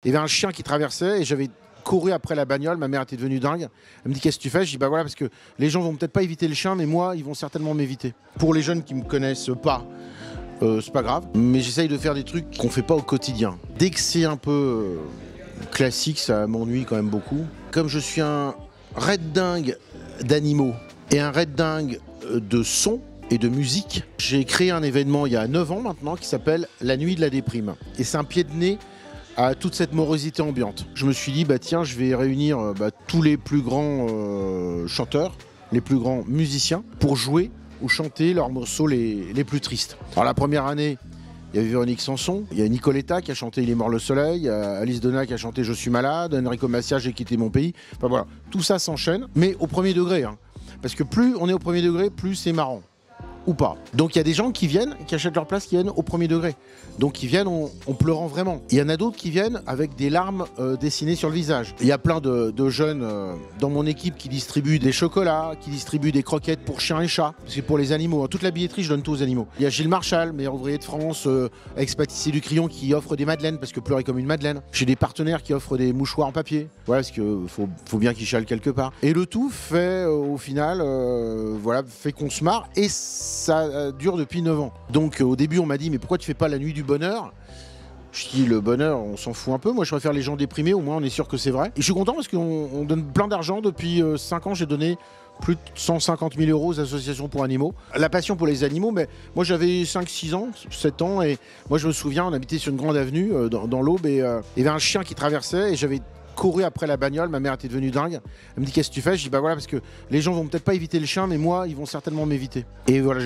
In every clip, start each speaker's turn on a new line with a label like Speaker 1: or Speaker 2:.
Speaker 1: Il y avait un chien qui traversait et j'avais couru après la bagnole. Ma mère était devenue dingue. Elle me dit: qu'est-ce que tu fais? Je dis: bah voilà, parce que les gens vont peut-être pas éviter le chien, mais moi, ils vont certainement m'éviter. Pour les jeunes qui me connaissent pas, c'est pas grave, mais j'essaye de faire des trucs qu'on fait pas au quotidien. Dès que c'est un peu classique, ça m'ennuie quand même beaucoup. Comme je suis un raid dingue d'animaux et un raid dingue de son et de musique, j'ai créé un événement il y a 9 ans maintenant qui s'appelle la Nuit de la Déprime. Et c'est un pied de nez à toute cette morosité ambiante. Je me suis dit, bah tiens, je vais réunir tous les plus grands chanteurs, les plus grands musiciens, pour jouer ou chanter leurs morceaux les plus tristes. Alors la première année, il y avait Véronique Sanson, il y a Nicoletta qui a chanté Il est mort le soleil, il y a Alice Donna qui a chanté Je suis malade, Enrico Macias, J'ai quitté mon pays. Enfin voilà, tout ça s'enchaîne, mais au premier degré. Parce que plus on est au premier degré, plus c'est marrant. Ou pas. Donc il y a des gens qui viennent, qui achètent leur place, qui viennent au premier degré. Donc ils viennent en pleurant vraiment. Il y en a d'autres qui viennent avec des larmes dessinées sur le visage. Il y a plein de jeunes dans mon équipe qui distribuent des chocolats, qui distribuent des croquettes pour chiens et chats. C'est pour les animaux. Toute la billetterie, je donne tout aux animaux. Il y a Gilles Marchal, meilleur ouvrier de France, ex-pâtissier du Crillon, qui offre des madeleines parce que pleurer comme une madeleine. J'ai des partenaires qui offrent des mouchoirs en papier. Voilà, parce qu'il faut bien qu'ils chialent quelque part. Et le tout fait au final, fait qu'on se marre. Et ça dure depuis 9 ans. Donc au début on m'a dit: mais pourquoi tu fais pas la nuit du bonheur? Je dis: le bonheur, on s'en fout un peu. Moi je préfère les gens déprimés, au moins on est sûr que c'est vrai. Et je suis content parce qu'on donne plein d'argent. Depuis 5 ans j'ai donné plus de 150 000 € aux associations pour animaux. La passion pour les animaux, mais moi j'avais 5-6 ans, 7 ans, et moi je me souviens, on habitait sur une grande avenue dans l'Aube, et il y avait un chien qui traversait et j'avais couru après la bagnole. Ma mère était devenue dingue. Elle me dit: qu'est-ce que tu fais? Je dis: bah voilà, parce que les gens vont peut-être pas éviter le chien, mais moi, ils vont certainement m'éviter. Et voilà,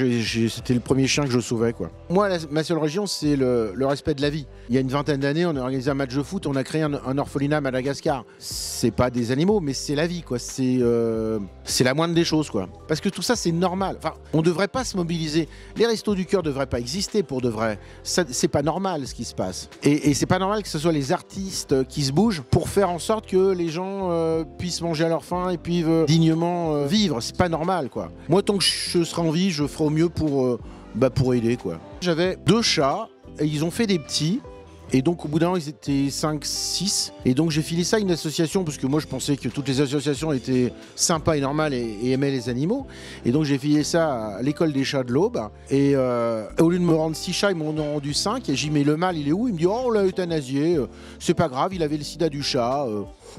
Speaker 1: c'était le premier chien que je sauvais, quoi. Moi, ma seule région, c'est le respect de la vie. Il y a une vingtaine d'années, on a organisé un match de foot, on a créé un orphelinat à Madagascar. C'est pas des animaux, mais c'est la vie, quoi. C'est la moindre des choses, quoi. Parce que tout ça, c'est normal. Enfin, on devrait pas se mobiliser. Les restos du cœur devraient pas exister pour de vrai. C'est pas normal ce qui se passe. Et c'est pas normal que ce soit les artistes qui se bougent pour faire en sorte que les gens puissent manger à leur faim et puis dignement vivre. C'est pas normal, quoi. Moi, tant que je serai en vie, je ferai au mieux pour aider, quoi. J'avais 2 chats et ils ont fait des petits. Et donc au bout d'un an, ils étaient 5-6. Et donc j'ai filé ça à une association, parce que moi je pensais que toutes les associations étaient sympas et normales et aimaient les animaux. Et donc j'ai filé ça à l'école des chats de l'Aube. Et au lieu de me rendre 6 chats, ils m'en ont rendu 5. Et j'ai dit: mais le mâle, il est où? Il me dit: oh, on l'a euthanasié, c'est pas grave, il avait le sida du chat.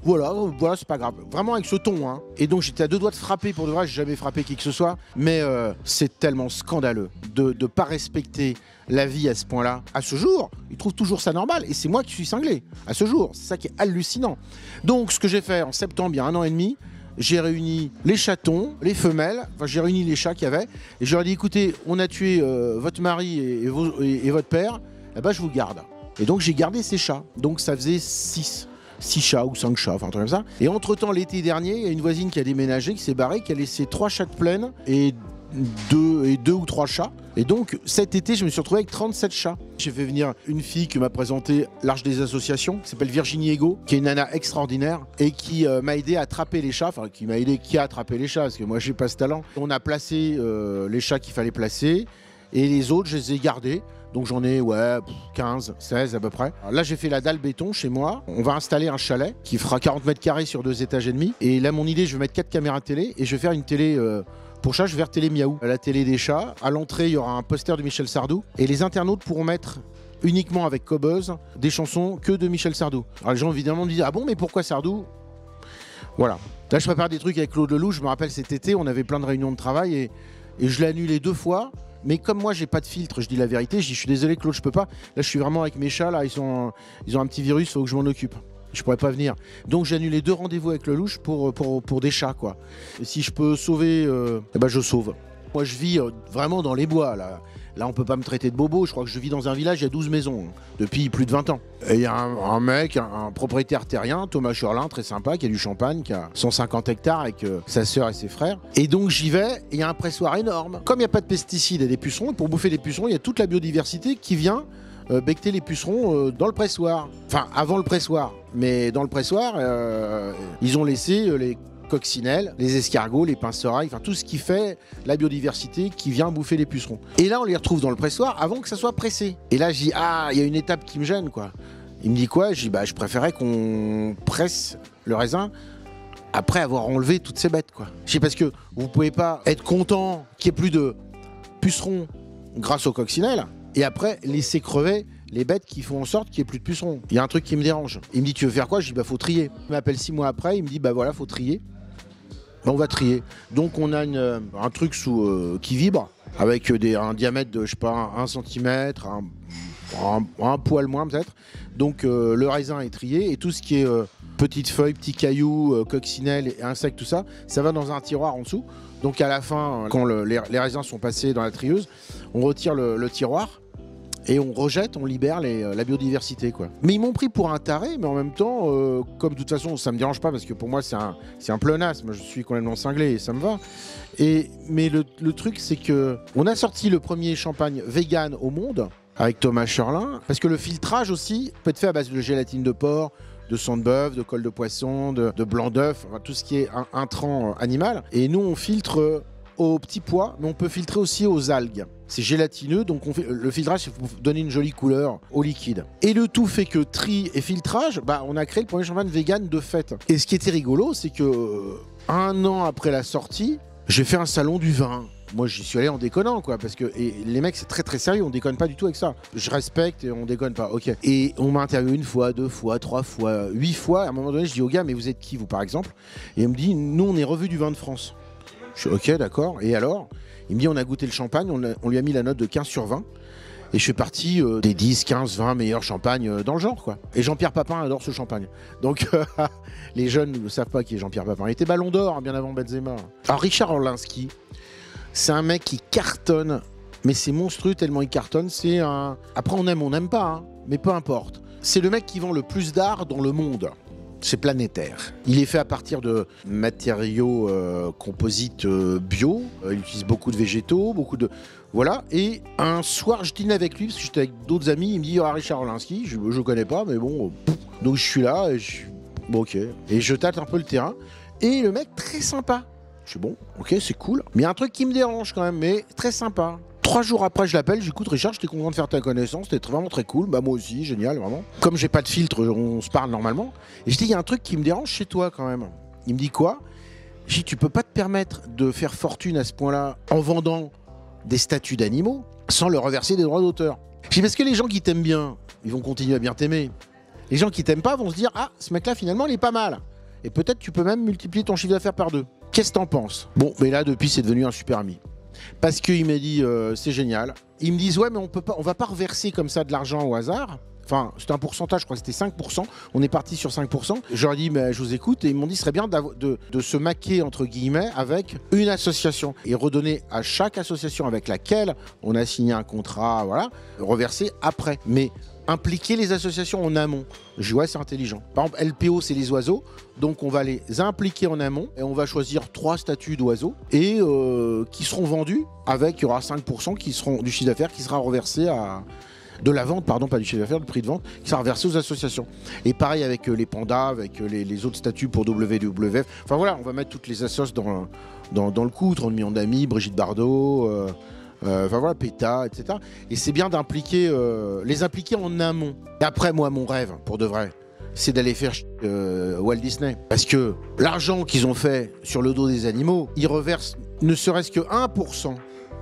Speaker 1: Voilà, c'est pas grave. Vraiment avec ce ton, Et donc j'étais à 2 doigts de frapper, pour de vrai, j'ai jamais frappé qui que ce soit. Mais c'est tellement scandaleux de pas respecter la vie à ce point-là. À ce jour, ils trouvent toujours ça normal. Et c'est moi qui suis cinglé. À ce jour, c'est ça qui est hallucinant. Donc ce que j'ai fait en septembre, il y a 1 an et demi, j'ai réuni les chatons, les femelles, enfin j'ai réuni les chats qu'il y avait. Et je leur ai dit: écoutez, on a tué votre mari et votre père, je vous garde. Et donc j'ai gardé ces chats. Donc ça faisait 6 chats ou 5 chats, enfin un truc comme ça. Et entre-temps, l'été dernier, il y a une voisine qui a déménagé, qui s'est barrée, qui a laissé 3 chats de plaine et 2 ou 3 chats. Et donc cet été, je me suis retrouvé avec 37 chats. J'ai fait venir une fille qui m'a présenté l'Arche des associations, qui s'appelle Virginie Ego, qui est une nana extraordinaire et qui m'a aidé à attraper les chats, enfin qui a attrapé les chats, parce que moi j'ai pas ce talent. On a placé les chats qu'il fallait placer, et les autres, je les ai gardés. Donc j'en ai 15, 16 à peu près. Alors là j'ai fait la dalle béton chez moi. On va installer un chalet qui fera 40 mètres carrés sur 2 étages et demi. Et là mon idée, je vais mettre 4 caméras télé et je vais faire une télé pour chats, je vais faire télé miaou. La télé des chats. À l'entrée, il y aura un poster de Michel Sardou. Et les internautes pourront mettre uniquement avec Cobuzz des chansons que de Michel Sardou. Alors les gens évidemment me disent: ah bon, mais pourquoi Sardou? Voilà. Là je prépare des trucs avec Claude Lelouch. Je me rappelle cet été, on avait plein de réunions de travail et je l'ai annulé 2 fois. Mais comme moi j'ai pas de filtre, je dis la vérité, je dis: je suis désolé Claude, je peux pas. Là je suis vraiment avec mes chats, là ils ont un petit virus, faut que je m'en occupe. Je pourrais pas venir. Donc j'ai annulé 2 rendez-vous avec Lelouch pour des chats, quoi. Et si je peux sauver, je sauve. Moi je vis vraiment dans les bois, là. Là, on peut pas me traiter de bobo. Je crois que je vis dans un village, il y a 12 maisons, depuis plus de 20 ans. Et il y a un mec, un propriétaire terrien, Thomas Churlin, très sympa, qui a du champagne, qui a 150 hectares avec sa sœur et ses frères. Et donc j'y vais, et il y a un pressoir énorme. Comme il n'y a pas de pesticides et des pucerons, pour bouffer les pucerons, il y a toute la biodiversité qui vient becqueter les pucerons dans le pressoir. Enfin, avant le pressoir. Mais dans le pressoir, ils ont laissé les coccinelles, les escargots, les pince-oreilles, enfin tout ce qui fait la biodiversité qui vient bouffer les pucerons. Et là, on les retrouve dans le pressoir avant que ça soit pressé. Et là, je dis: ah, il y a une étape qui me gêne, quoi. Il me dit quoi? Je dis bah je préférais qu'on presse le raisin après avoir enlevé toutes ces bêtes, quoi. Je dis parce que vous pouvez pas être content qu'il n'y ait plus de pucerons grâce aux coccinelles et après laisser crever les bêtes qui font en sorte qu'il n'y ait plus de pucerons. Il y a un truc qui me dérange. Il me dit tu veux faire quoi? Je dis bah faut trier. Il m'appelle 6 mois après, il me dit bah voilà faut trier. Bah, on va trier. Donc on a un truc qui vibre avec un diamètre de je sais pas 1 cm, un poil moins peut-être. Donc le raisin est trié et tout ce qui est petites feuilles, petits cailloux, coccinelles, insectes, tout ça, ça va dans un tiroir en dessous. Donc à la fin, quand les raisins sont passés dans la trieuse, on retire le tiroir et on rejette, on libère la biodiversité, quoi. Mais ils m'ont pris pour un taré, mais en même temps, comme de toute façon, ça me dérange pas parce que pour moi c'est un pléonasme, je suis complètement cinglé et ça me va. Mais le truc, c'est que on a sorti le premier champagne vegan au monde avec Thomas Cherlin, parce que le filtrage aussi peut être fait à base de gélatine de porc, de sang de bœuf, de colle de poisson, de blanc d'œuf, enfin, tout ce qui est intrant animal. Et nous, on filtre aux petits pois, mais on peut filtrer aussi aux algues. C'est gélatineux, donc le filtrage, c'est pour donner une jolie couleur au liquide. Et le tout fait que tri et filtrage, bah, on a créé le premier champagne vegan de fait. Et ce qui était rigolo, c'est que 1 an après la sortie, j'ai fait un salon du vin. Moi, j'y suis allé en déconnant, quoi, parce que les mecs, c'est très très sérieux, on déconne pas du tout avec ça. Je respecte et on déconne pas, ok. Et on m'a interviewé 1 fois, 2 fois, 3 fois, 8 fois. À un moment donné, je dis au gars, mais vous êtes qui, vous, par exemple? Et il me dit, nous, on est revus du vin de France. Je suis ok, d'accord. Et alors? Il me dit, on a goûté le champagne, on lui a mis la note de 15 sur 20. Et je fais partie des 10, 15, 20 meilleurs champagnes dans le genre, quoi. Et Jean-Pierre Papin adore ce champagne. Donc, les jeunes ne savent pas qui est Jean-Pierre Papin. Il était ballon d'or, hein, bien avant Benzema. Alors, Richard Orlinski, c'est un mec qui cartonne, mais c'est monstrueux tellement il cartonne. Après, on n'aime pas, hein, mais peu importe. C'est le mec qui vend le plus d'art dans le monde. C'est planétaire. Il est fait à partir de matériaux composites bio. Il utilise beaucoup de végétaux, Voilà. Et un soir, je dînais avec lui, parce que j'étais avec d'autres amis. Il me dit Richard Orlinski, je ne connais pas, mais bon. Donc je suis là, bon, ok. Et je tâte un peu le terrain. Et le mec, très sympa. Je suis bon, ok, c'est cool. Mais il y a un truc qui me dérange quand même, mais très sympa. 3 jours après, je l'appelle, j'écoute Richard, j'étais content de faire ta connaissance, c'était vraiment très cool. Bah moi aussi, génial, vraiment. Comme j'ai pas de filtre, on se parle normalement. Et je dis, il y a un truc qui me dérange chez toi quand même. Il me dit quoi? Je dis, tu peux pas te permettre de faire fortune à ce point-là en vendant des statues d'animaux sans leur reverser des droits d'auteur. Je dis, parce que les gens qui t'aiment bien, ils vont continuer à bien t'aimer. Les gens qui t'aiment pas vont se dire, ah, ce mec-là, finalement, il est pas mal. Et peut-être tu peux même multiplier ton chiffre d'affaires par 2. Qu'est-ce que t'en penses? Bon, mais là, depuis, c'est devenu un super ami. Parce qu'il m'a dit, c'est génial. Ils me disent, ouais, mais on va pas reverser comme ça de l'argent au hasard. Enfin, c'était un pourcentage, je crois que c'était 5%. On est parti sur 5%. Je leur ai dit, mais je vous écoute. Et ils m'ont dit, ce serait bien de se maquer, entre guillemets, avec une association. Et redonner à chaque association avec laquelle on a signé un contrat, voilà, reverser après. Mais impliquer les associations en amont. Je dis, ouais, c'est intelligent. Par exemple, LPO, c'est les oiseaux. Donc, on va les impliquer en amont et on va choisir 3 statuts d'oiseaux et qui seront vendus avec, il y aura 5% qui seront du chiffre d'affaires qui sera reversé de la vente, pardon, pas du chiffre d'affaires, le prix de vente, qui sera reversé aux associations. Et pareil avec les pandas, avec les autres statuts pour WWF. Enfin voilà, on va mettre toutes les assos dans le coup, 30 millions d'amis, Brigitte Bardot, enfin voilà, PETA, etc. Et c'est bien d'impliquer, les impliquer en amont. Et après, moi, mon rêve, pour de vrai, c'est d'aller faire Walt Disney. Parce que l'argent qu'ils ont fait sur le dos des animaux, ils reversent ne serait-ce que 1%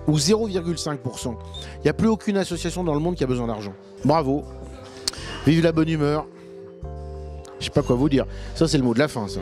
Speaker 1: ou 0,5%. Il n'y a plus aucune association dans le monde qui a besoin d'argent. Bravo. Vive la bonne humeur. Je sais pas quoi vous dire. Ça, c'est le mot de la fin, ça.